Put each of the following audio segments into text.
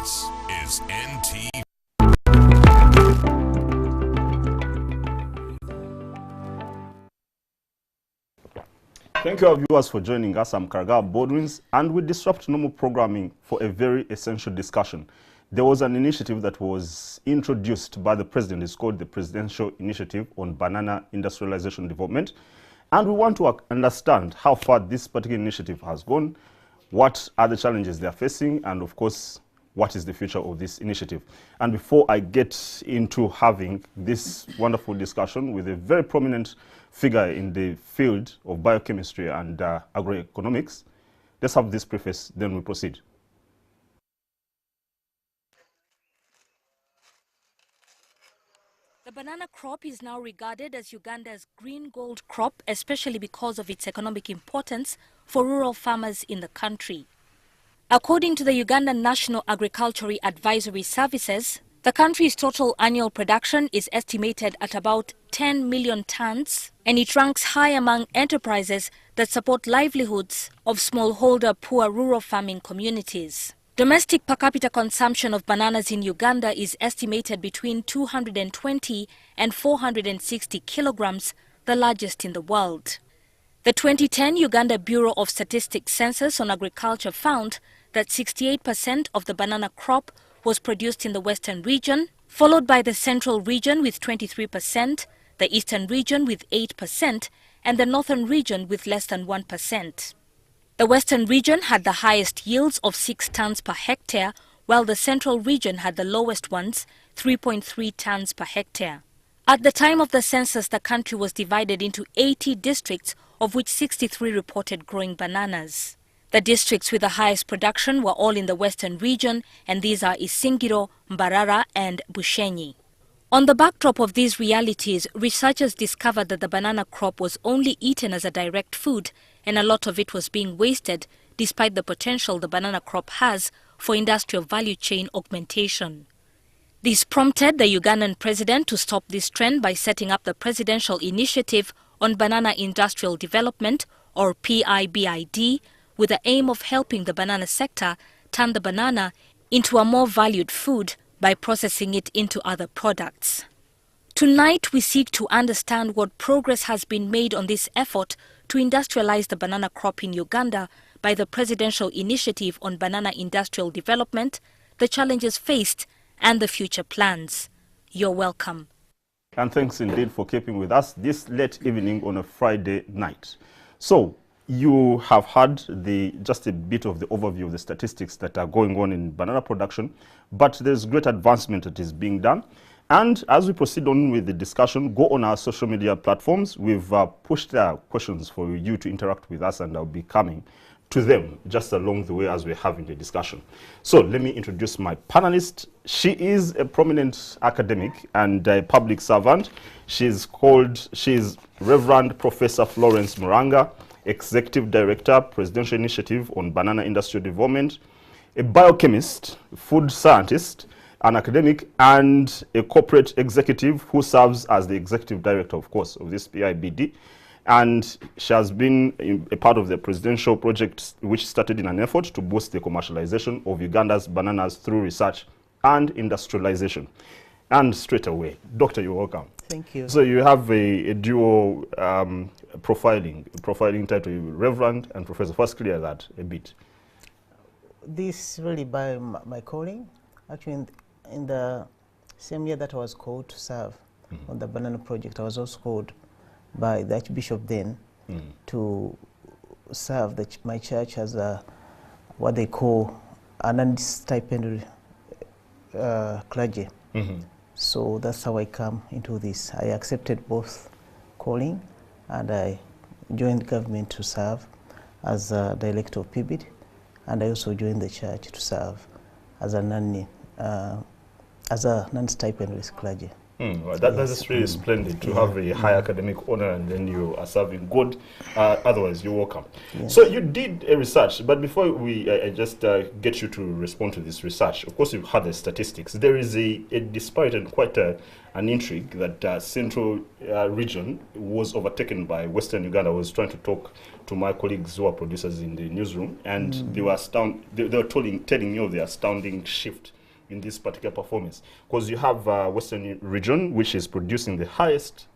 This is NT. Thank you, our viewers, for joining us. I'm Karga Bodwins, and we disrupt normal programming for a very essential discussion. There was an initiative that was introduced by the President. It's called the Presidential Initiative on Banana Industrialization Development. And we want to understand how far this particular initiative has gone, what are the challenges they are facing, and of course, what is the future of this initiative. And before I get into having this wonderful discussion with a very prominent figure in the field of biochemistry and agroeconomics, let's have this preface, then we proceed. The banana crop is now regarded as Uganda's green gold crop, especially because of its economic importance for rural farmers in the country. According to the Uganda National Agricultural Advisory Services, the country's total annual production is estimated at about 10 million tons, and it ranks high among enterprises that support livelihoods of smallholder poor rural farming communities. Domestic per capita consumption of bananas in Uganda is estimated between 220 and 460 kilograms, the largest in the world. The 2010 Uganda Bureau of Statistics census on agriculture found that 68% of the banana crop was produced in the western region, followed by the central region with 23%, the eastern region with 8%, and the northern region with less than 1%. The western region had the highest yields of 6 tons per hectare, while the central region had the lowest ones, 3.3 tons per hectare. At the time of the census, the country was divided into 80 districts, of which 63 reported growing bananas. The districts with the highest production were all in the western region, and these are Isingiro, Mbarara and Bushenyi. On the backdrop of these realities, researchers discovered that the banana crop was only eaten as a direct food, and a lot of it was being wasted, despite the potential the banana crop has for industrial value chain augmentation. This prompted the Ugandan president to stop this trend by setting up the Presidential Initiative on Banana Industrial Development, or PIBID, with the aim of helping the banana sector turn the banana into a more valued food by processing it into other products. Tonight, we seek to understand what progress has been made on this effort to industrialize the banana crop in Uganda by the Presidential Initiative on Banana Industrial Development, the challenges faced, and the future plans. You're welcome. And thanks indeed for keeping with us this late evening on a Friday night. So, you have had just a bit of the overview of the statistics that are going on in banana production, but there's great advancement that is being done. And as we proceed on with the discussion, go on our social media platforms. We've pushed questions for you to interact with us, and I'll be coming to them just along the way as we're having the discussion. So let me introduce my panelist. She is a prominent academic and a public servant. She's Reverend Professor Florence Muranga, Executive Director, Presidential Initiative on Banana Industrial Development, a biochemist, food scientist, an academic, and a corporate executive who serves as the Executive Director, of course, of this PIBD. And she has been a part of the presidential project which started in an effort to boost the commercialization of Uganda's bananas through research and industrialization. And straight away, Doctor, you're welcome. Thank you. So you have a dual profiling title, Reverend and Professor. First, clear that a bit. This really by my calling. Actually, in the same year that I was called to serve on the banana project, I was also called by the Archbishop then to serve my church as what they call an non-stipend clergy. So that's how I come into this. I accepted both calling, and I joined government to serve as a director of PIBID, and I also joined the church to serve as a non-stipend clergy. Well, that's really splendid to have a high academic honor, and then you are serving God. Otherwise, you're welcome. Yes. So you did a research, but before I just get you to respond to this research, of course, you've had the statistics. There is a disparity and quite an intrigue that central region was overtaken by Western Uganda. I was trying to talk to my colleagues who are producers in the newsroom, and they were telling me of the astounding shift in this particular performance? Because you have Western region, which is producing the highest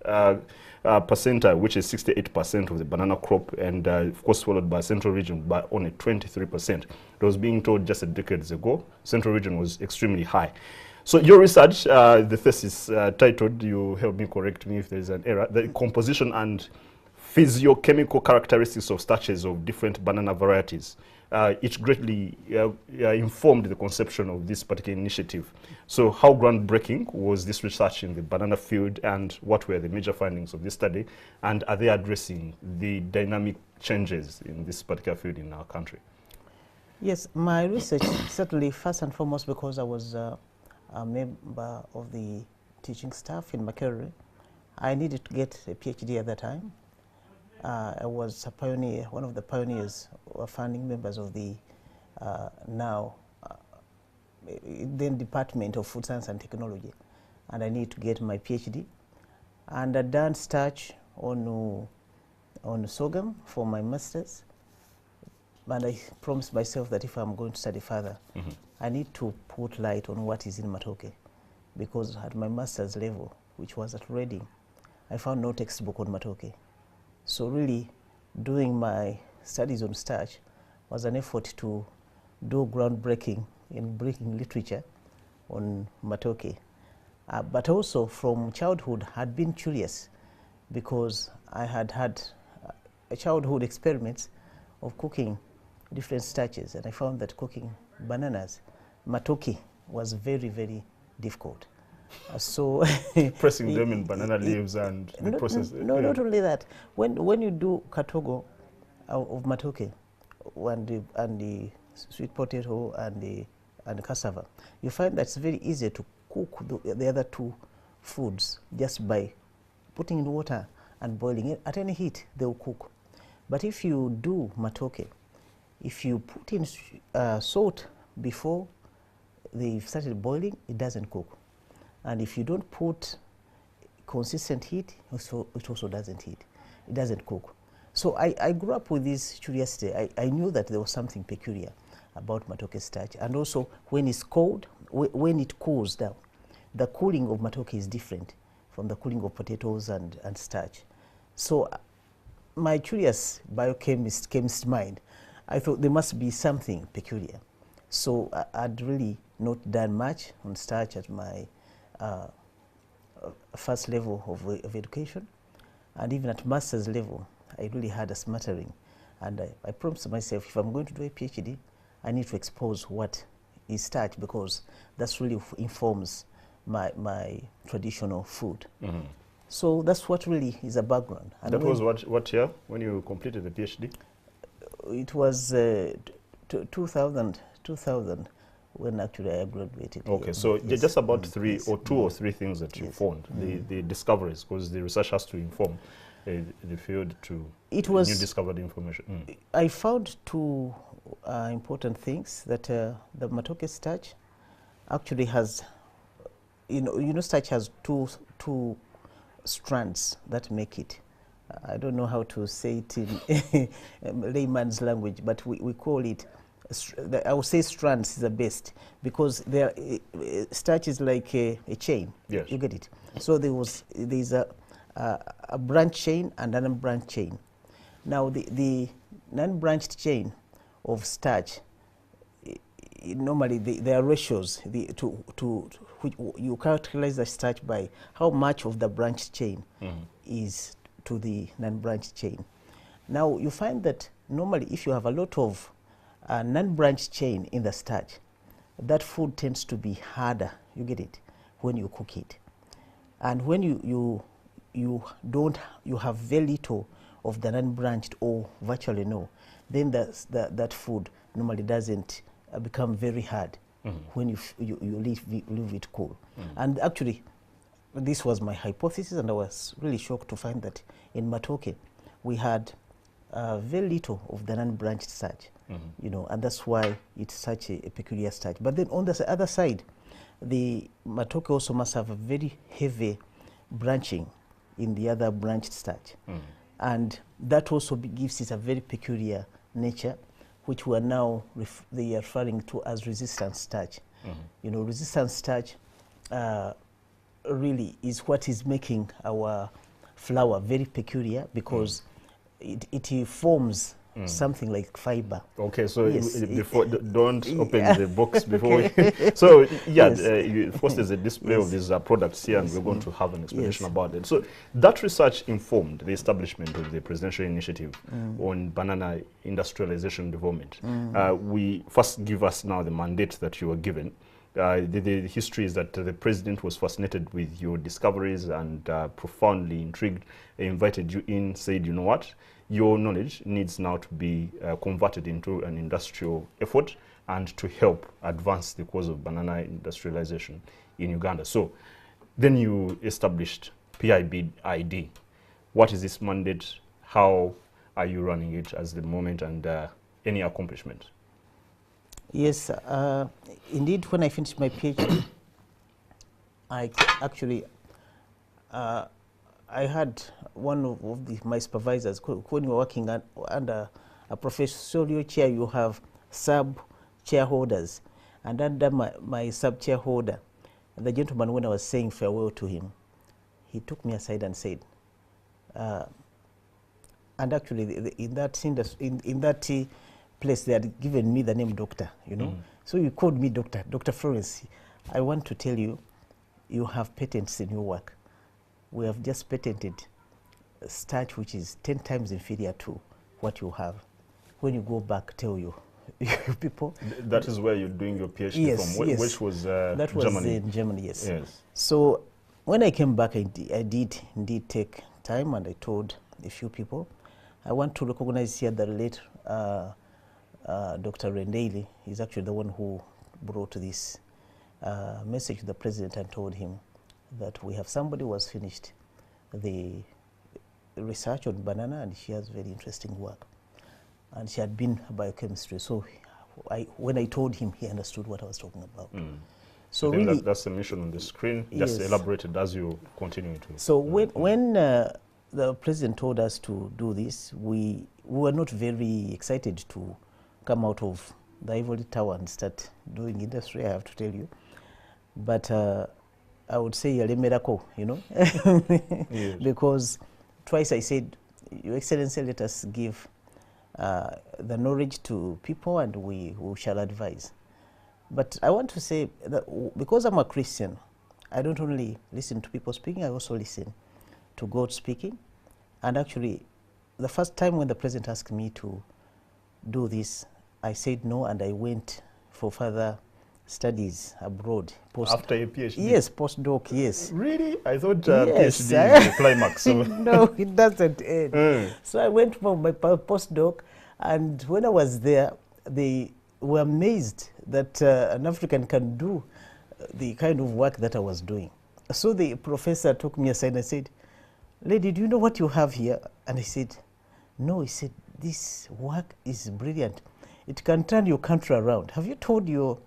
percentile, which is 68% of the banana crop, and of course followed by Central region by only 23%. It was being told just a decade ago, Central region was extremely high. So your research, the thesis titled, you help me correct me if there is an error, the composition and physiochemical characteristics of starches of different banana varieties. It greatly informed the conception of this particular initiative. So how groundbreaking was this research in the banana field, and what were the major findings of this study, and are they addressing the dynamic changes in this particular field in our country? Yes, my research, certainly first and foremost because I was a member of the teaching staff in Makerere, I needed to get a PhD at that time. I was a pioneer, one of the pioneers or founding members of the then Department of Food Science and Technology, and I needed to get my PhD. And I done starch on sorghum for my master's, and I promised myself that if I'm going to study further, I need to put light on what is in matoke, because at my master's level, which was at Reading, I found no textbook on matoke. So really, doing my studies on starch was an effort to do groundbreaking in bringing literature on matoke. But also from childhood, had been curious because I had had childhood experiments of cooking different starches, and I found that cooking bananas, matoke, was very, very difficult. So pressing them in banana leaves and the process. No, not only that. When you do katogo of matoke and the sweet potato and the cassava, you find that it's very easy to cook the other two foods just by putting in water and boiling it. At any heat, they will cook. But if you do matoke, if you put in salt before they've started boiling, it doesn't cook. And if you don't put consistent heat, it also doesn't heat. It doesn't cook. So I grew up with this curiosity. I knew that there was something peculiar about matoke starch. And also when it's cold, when it cools down, the cooling of matoke is different from the cooling of potatoes and starch. So my curious chemist mind, I thought there must be something peculiar. So I'd really not done much on starch at my first level of education, and even at master's level I really had a smattering, and I promised myself if I'm going to do a PhD I need to expose what is starch, because that's really informs my traditional food. So that's what really is a background. And that was what year when you completed the PhD? It was 2000 when actually I graduated. Okay, so yes. Just about two or three things that you found, the discoveries, because the research has to inform the field to new discovered information. I found two important things, that the matoke starch actually has, starch has two strands that make it. I don't know how to say it in layman's language, but we call it, I would say strands is the best, because starch is like a chain. Yes. You get it? So there's a branch chain and an unbranched chain. Now the non-branched chain of starch, normally there are ratios to which you characterize the starch by how much of the branched chain is to the non-branched chain. Now you find that normally if you have a lot of non-branched chain in the starch, that food tends to be harder, you get it, when you cook it. And when you have very little of the non-branched, or virtually no, then that food normally doesn't become very hard when you leave it cool. And actually, this was my hypothesis, and I was really shocked to find that in matoke we had very little of the non-branched starch, and that's why it's such a peculiar starch. But then on the other side, the matoke also must have a very heavy branching in the other branched starch, and that also gives it a very peculiar nature, which we are now referring to as resistant starch. You know, resistant starch really is what is making our flour very peculiar, because it forms something like fiber. Okay, so Yes. before don't open the box before. So yeah, of course, there's a display of these products here, and we're going to have an explanation about it. So that research informed the establishment of the presidential initiative on banana industrialization development. We first give us now the mandate that you were given. The history is that the president was fascinated with your discoveries and profoundly intrigued, invited you in, said, you know what, your knowledge needs now to be converted into an industrial effort and to help advance the cause of banana industrialization in Uganda. So then you established PIBID. What is this mandate? How are you running it at the moment, and any accomplishment? Yes, indeed, when I finished my PhD, I actually, I had one of my supervisors. When you're working under a professorial chair, you have sub-chairholders. And under my sub-chairholder, the gentleman, when I was saying farewell to him, he took me aside and said, and actually in that place, they had given me the name doctor, you know. So you called me Dr. Florence. I want to tell you, you have patents in your work. We have just patented starch which is 10 times inferior to what you have. When you go back, tell you people. That is where you're doing your PhD from, which was that was Germany. In Germany, yes. Yes. So when I came back, I did indeed take time, and I told a few people. I want to recognize here the late Dr. Rendale is actually the one who brought this message to the president and told him that we have somebody who has finished the research on banana, and she has very interesting work. And she had been biochemistry. So when I told him, he understood what I was talking about. So I think really, that's the mission on the screen. Just elaborated as you continue to. So when the president told us to do this, we were not very excited to come out of the ivory tower and start doing industry, I have to tell you. But I would say a miracle, you know, because twice I said, Your Excellency, let us give the knowledge to people, and we shall advise. But I want to say that because I'm a Christian, I don't only listen to people speaking, I also listen to God speaking. And actually, the first time when the president asked me to do this, I said no, and I went for further studies abroad. After a PhD? Yes, postdoc, yes. Really? I thought yes. PhD is the climax. So. No, it doesn't end. So I went for my postdoc, and when I was there, they were amazed that an African can do the kind of work that I was doing. So the professor took me aside and said, "Lady, do you know what you have here?" And I said, "No." He said, "This work is brilliant. It can turn your country around. Have you told your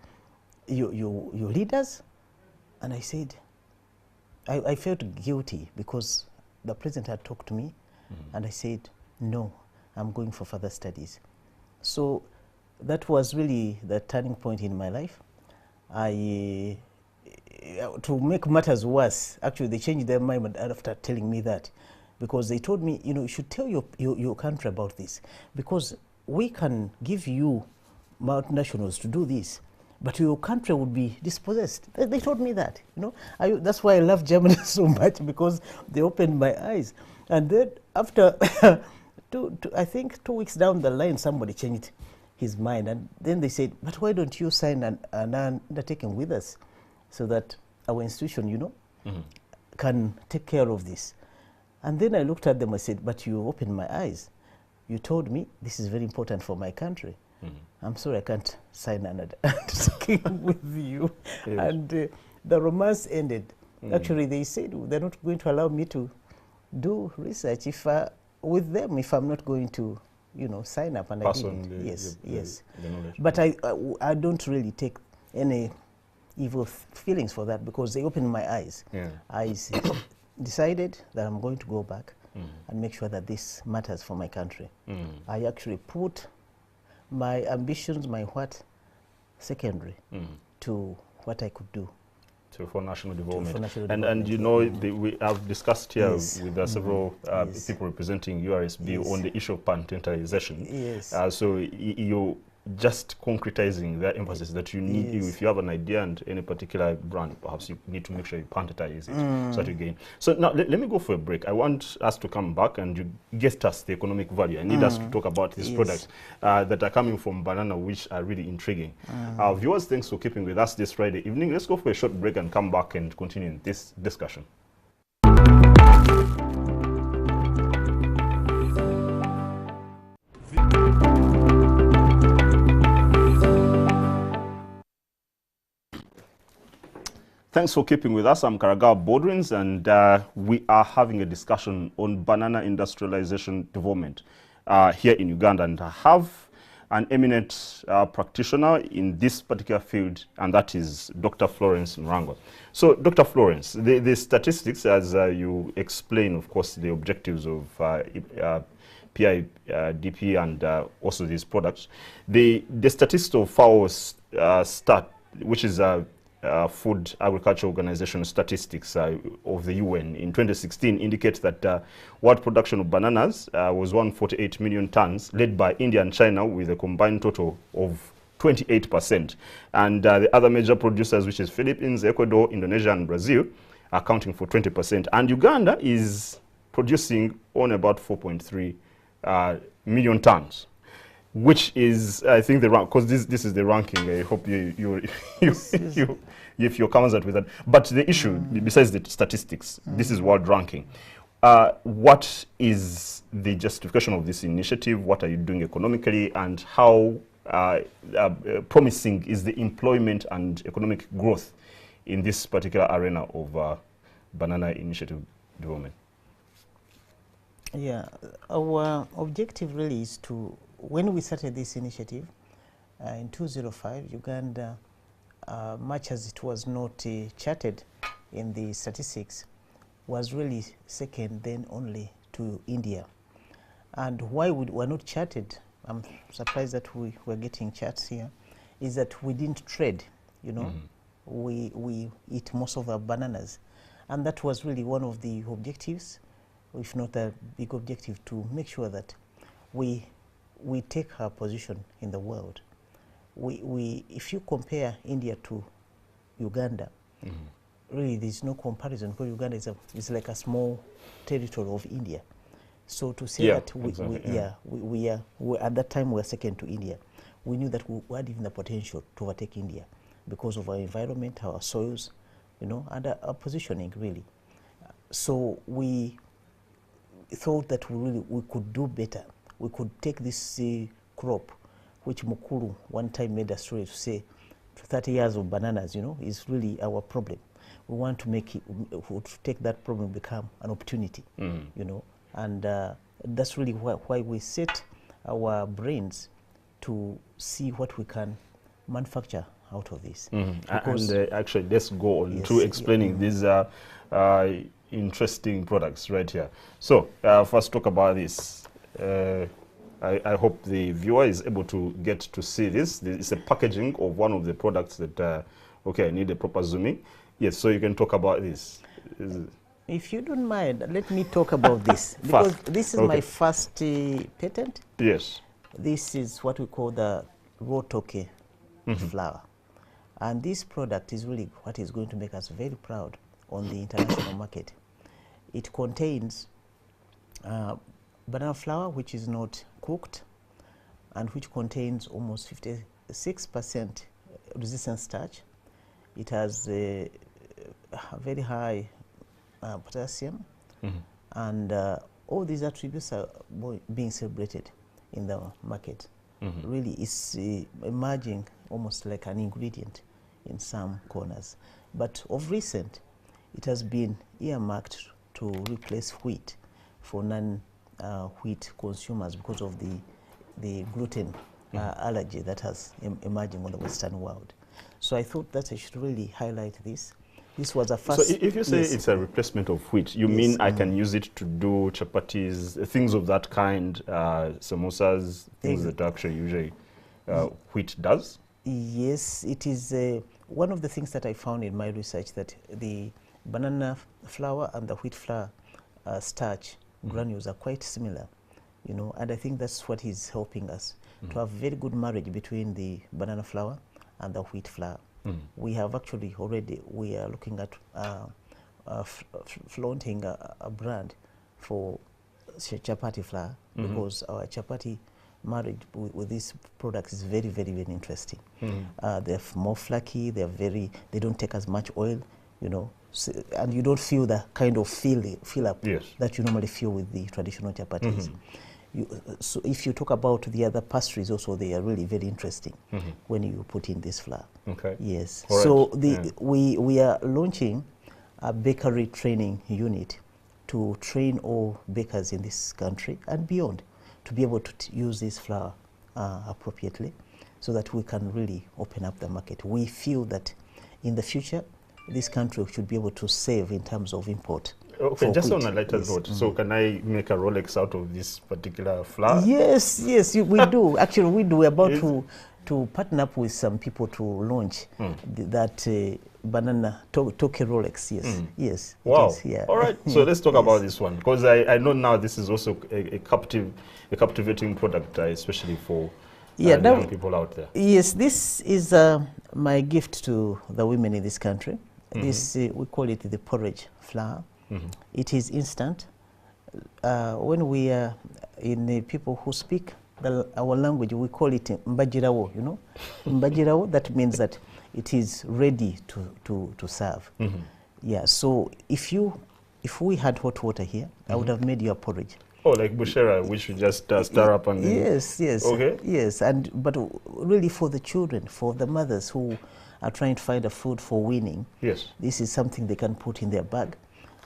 leaders?" And I said, I felt guilty because the president had talked to me, and I said, "No, I'm going for further studies." So that was really the turning point in my life. To make matters worse, actually they changed their mind after telling me that, because they told me, you know, you should tell your country about this, because we can give you multinationals to do this, but your country would be dispossessed. They told me that, you know. That's why I love Germany so much, because they opened my eyes. And then after, I think 2 weeks down the line, somebody changed his mind. And then they said, "But why don't you sign an undertaking with us so that our institution, you know, can take care of this?" And then I looked at them, I said, "But you opened my eyes. You told me this is very important for my country. I'm sorry, I can't sign an undertaking with you." Yes. And the romance ended. Actually, they said they're not going to allow me to do research with them if I'm not going to, you know, sign up. And Pass I didn't. Yes. The knowledge. But I don't really take any evil feelings for that, because they opened my eyes. Yeah. I decided that I'm going to go back and make sure that this matters for my country. I actually put my ambitions, my secondary, to what I could do. For national development. For national and development. you know, we have discussed here with several Yes. people representing URSB Yes. on the issue of patentization. Yes. So you're just concretizing that emphasis that you need, Yes. if you have an idea and any particular brand, perhaps you need to make sure you patentize it so that you gain. So now let me go for a break. I want us to come back and you get us the economic value. I need us to talk about these Yes. products that are coming from banana, which are really intriguing. Viewers, thanks for keeping with us this Friday evening. Let's go for a short break and come back and continue this discussion. Thanks for keeping with us. I'm Karagawa Bodwins, and we are having a discussion on banana industrialization development here in Uganda. And I have an eminent practitioner in this particular field, and that is Dr. Florence Mrango. So, Dr. Florence, the statistics, as you explain, of course, the objectives of PIDP and also these products, the statistics of FAO stat, which is Food Agriculture Organization statistics of the UN in 2016 indicate that world production of bananas was 148 million tons, led by India and China with a combined total of 28%. And the other major producers, which is Philippines, Ecuador, Indonesia, and Brazil, accounting for 20%. And Uganda is producing on about 4.3 million tons, which is, I think, the rank, because this is the ranking. I hope if you're commensurate with that. But the issue, besides the statistics, this is world ranking. What is the justification of this initiative? What are you doing economically? And how promising is the employment and economic growth in this particular arena of banana initiative development? Yeah, our objective really is to, when we started this initiative in 2005, Uganda, much as it was not charted in the statistics, was really second, then only to India. And why we were not charted, I'm surprised that we were getting charts here, is that we didn't trade, you know. We eat most of our bananas. And that was really one of the objectives, if not a big objective, to make sure that we take our position in the world. If you compare India to Uganda, really there's no comparison, because Uganda is like a small territory of India. So to say that we are at that time we were second to India, we knew that we had even the potential to overtake India because of our environment, our soils, you know, and our positioning really. So we thought that we could do better. We could take this crop, which Mukuru one time made a story to say 30 years of bananas, you know, is really our problem. We want to make it, to take that problem become an opportunity, you know, and that's really why we set our brains to see what we can manufacture out of this. And actually, let's go on to explaining these interesting products right here. So first talk about this. I hope the viewer is able to get to see this. It's a packaging of one of the products that, okay, I need a proper zooming. Yes, so you can talk about this. If you don't mind, let me talk about this. Because this is my first patent. Yes. This is what we call the raw toke flour. And this product is really what is going to make us very proud on the international market. It contains banana flour, which is not cooked, and which contains almost 56% resistant starch. It has a very high potassium, and all these attributes are being celebrated in the market. Really, it's emerging almost like an ingredient in some corners. But of recent, it has been earmarked to replace wheat for non-wheat consumers because of the gluten allergy that has emerging on the Western world. So I thought that I should really highlight this. This was a first. So if you say it's a replacement of wheat, you mean I can use it to do chapatis, things of that kind, samosas, things that actually usually wheat does? Yes, it is one of the things that I found in my research, that the banana flour and the wheat flour starch granules are quite similar, you know, and I think that's what is helping us to have very good marriage between the banana flour and the wheat flour. We have actually already, we are looking at flaunting a brand for chapati flour, because our chapati married with these products is very, very, very interesting. They're more flaky, they don't take as much oil, you know, so, and you don't feel the kind of fill up that you normally feel with the traditional chapatis. So if you talk about the other pastries also, they are really very interesting when you put in this flour. Okay. Yes. All so right. we are launching a bakery training unit to train all bakers in this country and beyond to be able to use this flour appropriately, so that we can really open up the market. We feel that in the future, this country should be able to save in terms of import. Okay, just wheat. on a lighter note, so can I make a Rolex out of this particular flour? Yes, yes, we do. Actually, we do. We're about to partner up with some people to launch that banana Toke Rolex. Yes, yes. Wow. It is, yeah. All right. So let's talk about this one, because I know now this is also a captivating product, especially for the young people out there. Yes, this is my gift to the women in this country. This we call it the porridge flour. It is instant. When we are in the people who speak our language, we call it mbajirawo, you know. Mbajirawo, that means that it is ready to serve. Yeah, so if we had hot water here, I would have made you a porridge. Oh, like bushera, which you just stir up and then... Yes, yes. Okay. Yes, but really for the children, for the mothers who are trying to find a food for weaning, this is something they can put in their bag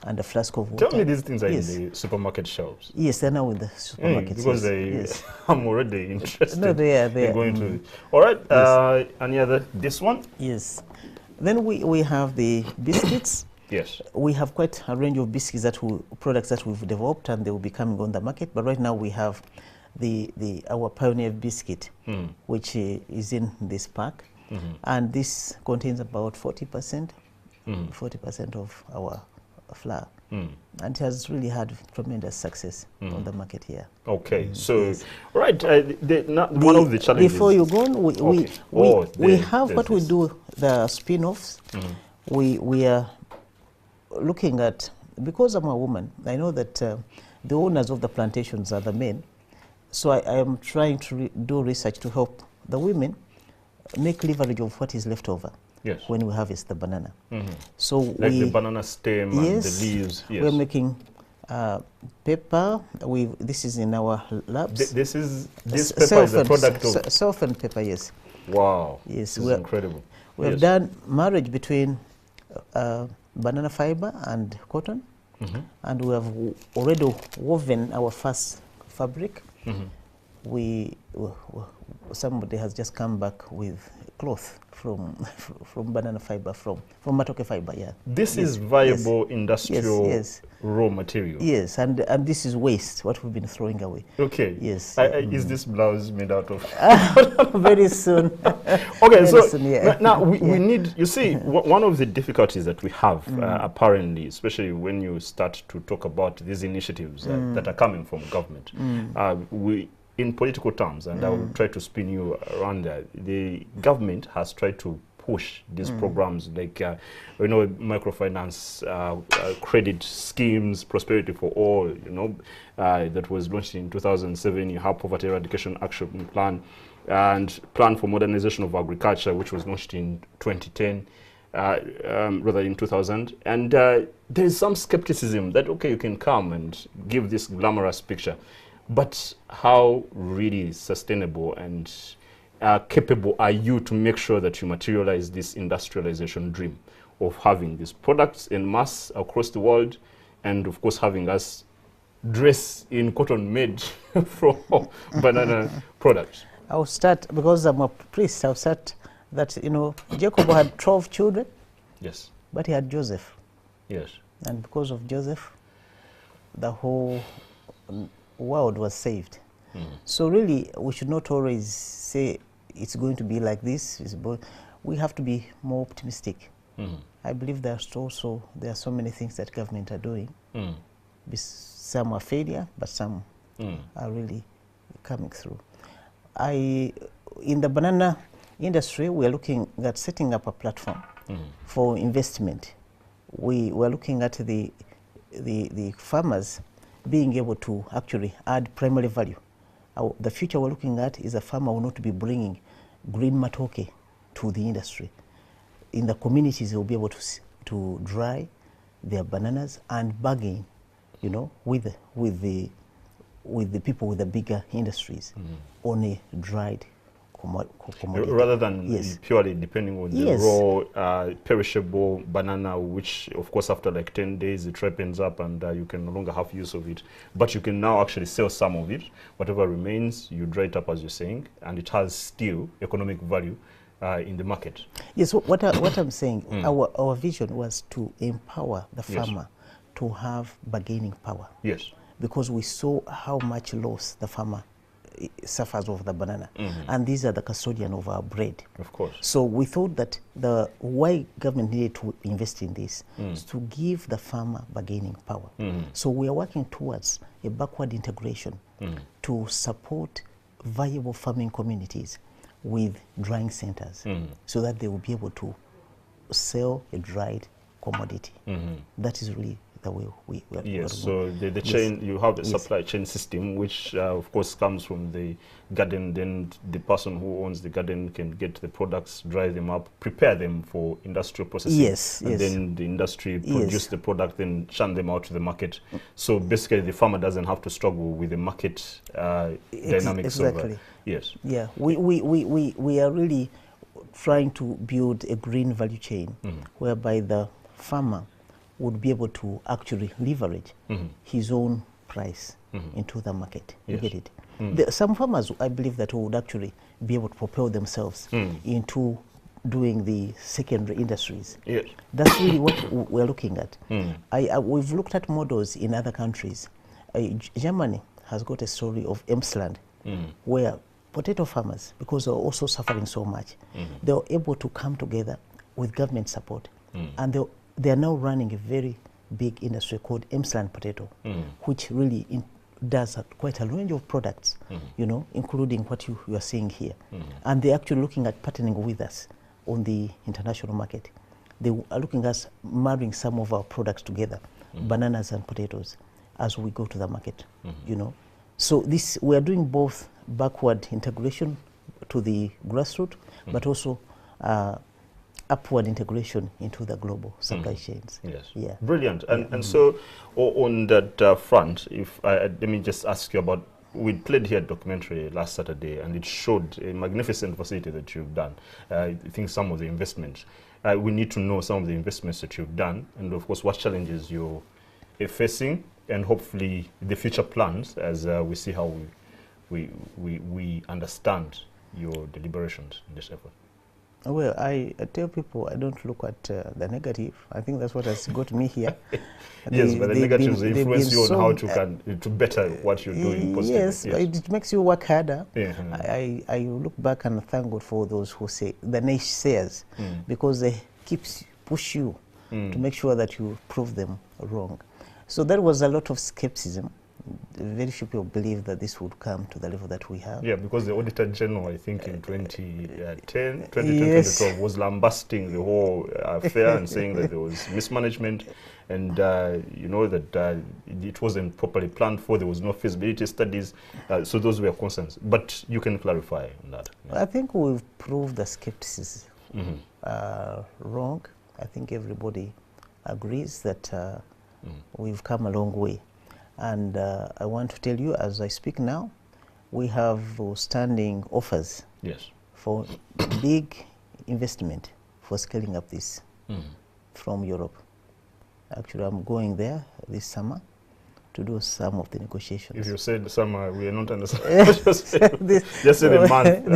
and a flask of water. Tell me these things are in the supermarket shelves. Yes, they're now in the supermarkets. Because I'm already interested. No, they are. Going to. All right. Any other? This one? Yes. Then we have the biscuits. Yes. We have quite a range of biscuits products that we've developed, and they will be coming on the market. But right now we have our Pioneer biscuit, which is in this pack, and this contains about 40% of our flour, and it has really had tremendous success on the market here. Okay, so right, one of the challenges. Before you go on, we have what we do, the spin-offs. We are looking at, because I'm a woman, I know that the owners of the plantations are the men, so I am trying to do research to help the women make leverage of what is left over. Yes. When we harvest the banana. So like the banana stem and the leaves. Yes. We're making paper. This is in our labs. This paper is a product of... Self-and paper, yes. Wow. Yes. This is incredible. We have done marriage between banana fiber and cotton, and we have already woven our first fabric. Somebody has just come back with cloth from banana fiber, from matoke fiber. Yeah. This is viable industrial raw material. Yes, and this is waste, what we've been throwing away. Okay. Yes. Is this blouse made out of? Very soon. Okay, so now we need, you see, one of the difficulties that we have apparently, especially when you start to talk about these initiatives that are coming from government, in political terms, and I will try to spin you around that, the government has tried to push these programs like, microfinance, credit schemes, prosperity for all, that was launched in 2007. You have Poverty Eradication Action Plan and Plan for Modernization of Agriculture, which was launched in 2010, rather in 2000. And there's some skepticism that, okay, you can come and give this glamorous picture, but how really sustainable and capable are you to make sure that you materialize this industrialization dream of having these products in mass across the world, and of course having us dress in cotton made from banana products? I'll start, because I'm a priest, I'll start that, Jacob had 12 children. Yes. But he had Joseph. Yes. And because of Joseph, the whole world was saved. So really, we should not always say, it's going to be like this. We have to be more optimistic. I believe there are so many things that government are doing. Some are failure, but some are really coming through. In the banana industry, we are looking at setting up a platform for investment. We were looking at the farmers being able to actually add primary value. The future we're looking at is a farmer will not be bringing green matoke to the industry. In the communities, they'll be able to dry their bananas and bargain, you know, with the people with the bigger industries on a dried commodity. Rather than purely depending on the raw, perishable banana, which of course after like 10 days it ripens up and you can no longer have use of it. But you can now actually sell some of it. Whatever remains, you dry it up as you're saying, and it has still economic value in the market. Yes, what I'm saying, our vision was to empower the farmer to have bargaining power. Yes. Because we saw how much loss the farmer suffers of the banana, and these are the custodian of our bread. Of course. So we thought that why government needed to invest in this is to give the farmer bargaining power. So we are working towards a backward integration to support viable farming communities with drying centers, so that they will be able to sell a dried commodity. That is really the way we are. Yes, so the chain, you have the supply chain system, which of course comes from the garden. Then the person who owns the garden can get the products, dry them up, prepare them for industrial processing. And then the industry produce the product, then shun them out to the market. So basically the farmer doesn't have to struggle with the market dynamics. Exactly. Yes. Yeah, we are really trying to build a green value chain whereby the farmer would be able to actually leverage his own price into the market. You get it? Some farmers, I believe, that would actually be able to propel themselves into doing the secondary industries. That's really what we're looking at. We've looked at models in other countries. Germany has got a story of Emsland, where potato farmers, because they're also suffering so much, they were able to come together with government support, and they are now running a very big industry called Emsland Potato, which really does quite a range of products, you know, including what you are seeing here. And they're actually looking at partnering with us on the international market. They are looking at marrying some of our products together, bananas and potatoes, as we go to the market, you know. So we are doing both backward integration to the grassroots, but also upward integration into the global supply chains. Yes. Yeah. Brilliant. And so on that front, if let me just ask you about, we played here a documentary last Saturday, and it showed a magnificent facility that you've done. I think some of the investments, we need to know some of the investments that you've done, and of course what challenges you're facing, and hopefully the future plans as we see how we understand your deliberations in this effort. Well, I tell people I don't look at the negative. I think that's what has got me here. Yes, but the negatives influence you on how to better what you're doing positively. Yes, it makes you work harder. I look back and thank God for those who say, the naysayers, because they keep push you to make sure that you prove them wrong. So there was a lot of skepticism. Very few people believe that this would come to the level that we have. Yeah, because the Auditor General, I think in 2012, was lambasting the whole affair and saying that there was mismanagement, and you know that it wasn't properly planned for. There was no feasibility studies, so those were concerns. But you can clarify on that. I think we've proved the skepticism wrong. I think everybody agrees that we've come a long way. And I want to tell you, as I speak now, we have standing offers for big investment for scaling up this from Europe. Actually, I'm going there this summer to do some of the negotiations. If you said summer, we are not understanding. Just say the month.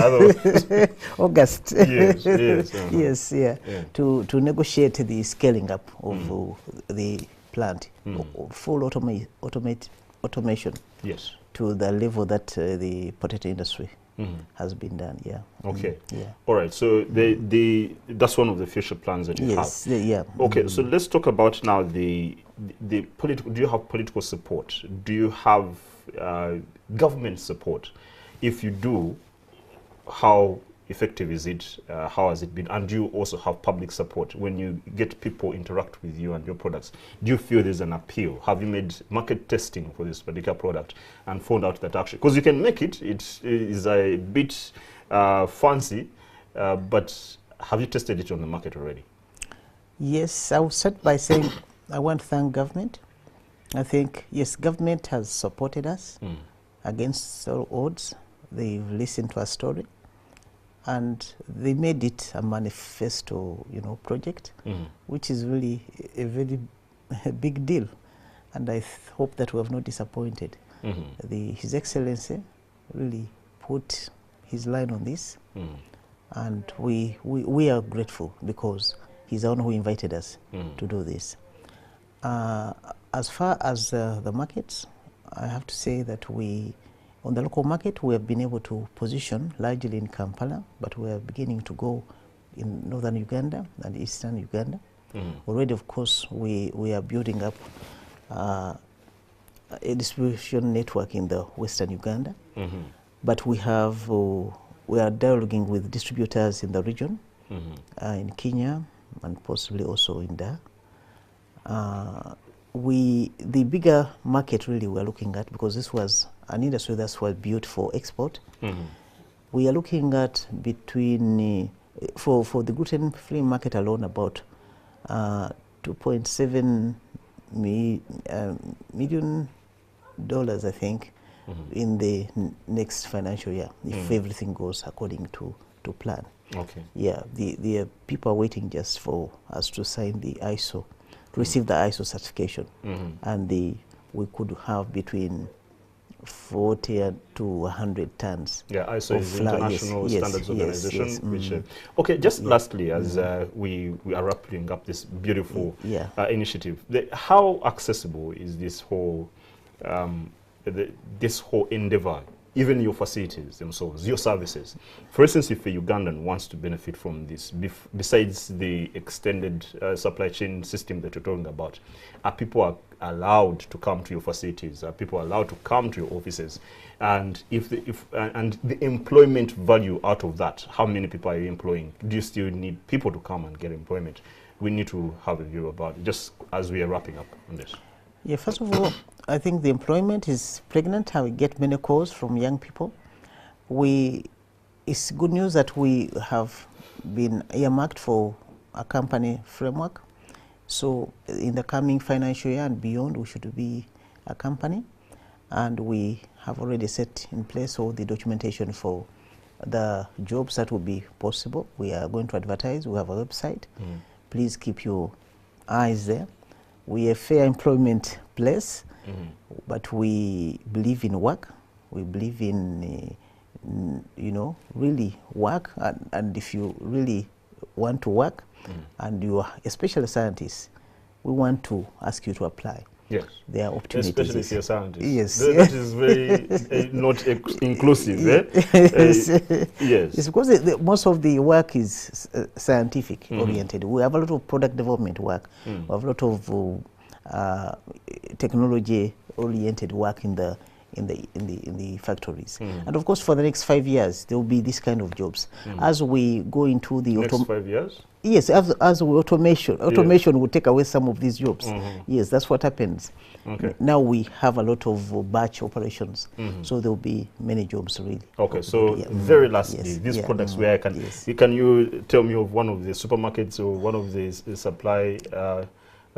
August. Yes, yes. To negotiate the scaling up of the plant, full automation to the level that the potato industry has been done. Yeah. Okay. Yeah. All right. So that's one of the future plans that you Yes. have. Yeah. Okay. So let's talk about now the political. Do you have political support? Do you have government support? If you do, how effective is it? How has it been? And do you also have public support when you get people interact with you and your products? Do you feel there's an appeal? Have you made market testing for this particular product and found out that actually, because you can make it, it is a bit fancy, but have you tested it on the market already? Yes, I will start by saying I want to thank government. I think, yes, government has supported us against all odds. They've listened to our story, and they made it a manifesto, project, which is really a very big deal. And I hope that we have not disappointed. His Excellency really put his line on this, and we are grateful because he's the one who invited us to do this. As far as the markets, I have to say that on the local market, we have been able to position largely in Kampala, but we are beginning to go in northern Uganda and eastern Uganda. Already, of course, we are building up a distribution network in the western Uganda, but we are dialoguing with distributors in the region, in Kenya, and possibly also in Dar. The bigger market really we're looking at, because this was an industry that was built for export. We are looking at between, for the gluten-free market alone, about $2.7 million, I think, in the next financial year, if everything goes according to plan. Okay. Yeah, the people are waiting just for us to sign the ISO, to receive the ISO certification, and we could have between 40 to 100 tons. Yeah, ISO is flour. International Standards Organization. Yes. Which, okay, just lastly, as we are wrapping up this beautiful initiative, how accessible is this whole endeavor? Even your facilities themselves, your services. For instance, if a Ugandan wants to benefit from this, besides the extended supply chain system that you're talking about, are people allowed to come to your facilities? Are people allowed to come to your offices? And and the employment value out of that, how many people are you employing? Do you still need people to come and get employment? We need to have a view about it, just as we are wrapping up on this. Yeah, first of all, I think the employment is pregnant. I get many calls from young people. It's good news that we have been earmarked for a company framework. So in the coming financial year and beyond, we should be a company. And we have already set in place all the documentation for the jobs that will be possible. We are going to advertise. We have a website. Please keep your eyes there. We are a fair employment place, but we believe in work. We believe in, really work. And if you really want to work, and you are especially scientists, we want to ask you to apply. Yes. There are opportunities. Especially if you're scientists. Yes. That is very not inclusive. Yes. It's because most of the work is scientific oriented. We have a lot of product development work. We have a lot of technology oriented work in the factories. And of course, for the next 5 years, there will be this kind of jobs. As we go into the next 5 years? Yes, as automation will take away some of these jobs. Yes, that's what happens. Okay. Now we have a lot of batch operations, so there will be many jobs really. Okay, so very lastly, these products where can you tell me of one of the supermarkets or one of the supply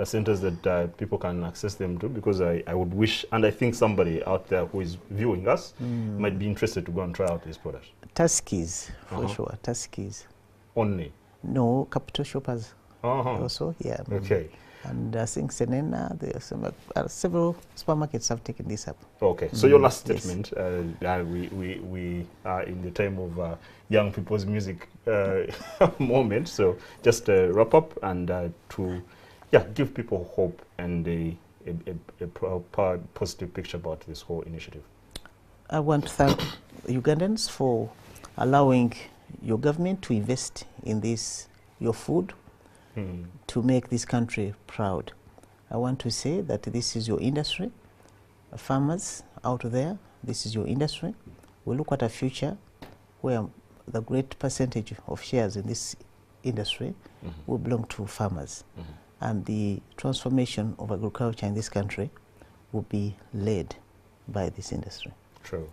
centers that people can access them to? Because I would wish, and I think somebody out there who is viewing us might be interested to go and try out these products. Tuskies, for sure, Tuskies. Only? No, capital shoppers also, yeah. Okay. And I think Senena, there are several supermarkets have taken this up. Okay, so your last statement, we are in the time of young people's music moment, so just wrap up and to give people hope and a positive picture about this whole initiative. I want to thank Ugandans for allowing your government to invest in this, your food, to make this country proud. I want to say that this is your industry. Farmers out there, this is your industry. We look at a future where the great percentage of shares in this industry will belong to farmers. And the transformation of agriculture in this country will be led by this industry. True.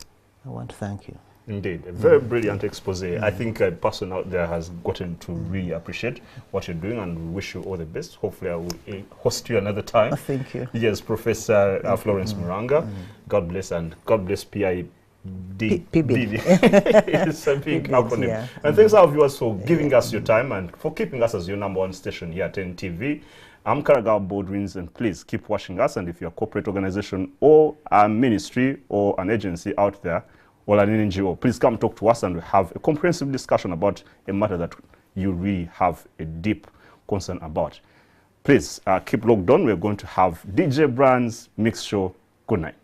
I want to thank you. Indeed, a very brilliant expose. I think a person out there has gotten to really appreciate what you're doing, and we wish you all the best. Hopefully I will host you another time. Thank you. Yes, Professor Florence Muranga. God bless, and God bless PIBID. It's a big acronym. Yeah. And thanks our viewers for giving us your time and for keeping us as your #1 station here at NTV. I'm Karagao Baldwins, and please keep watching us. And if you're a corporate organization or a ministry or an agency out there, or an NGO, please come talk to us and we have a comprehensive discussion about a matter that you really have a deep concern about. Please keep logged on. We're going to have DJ Brand's Mix Show. Good night.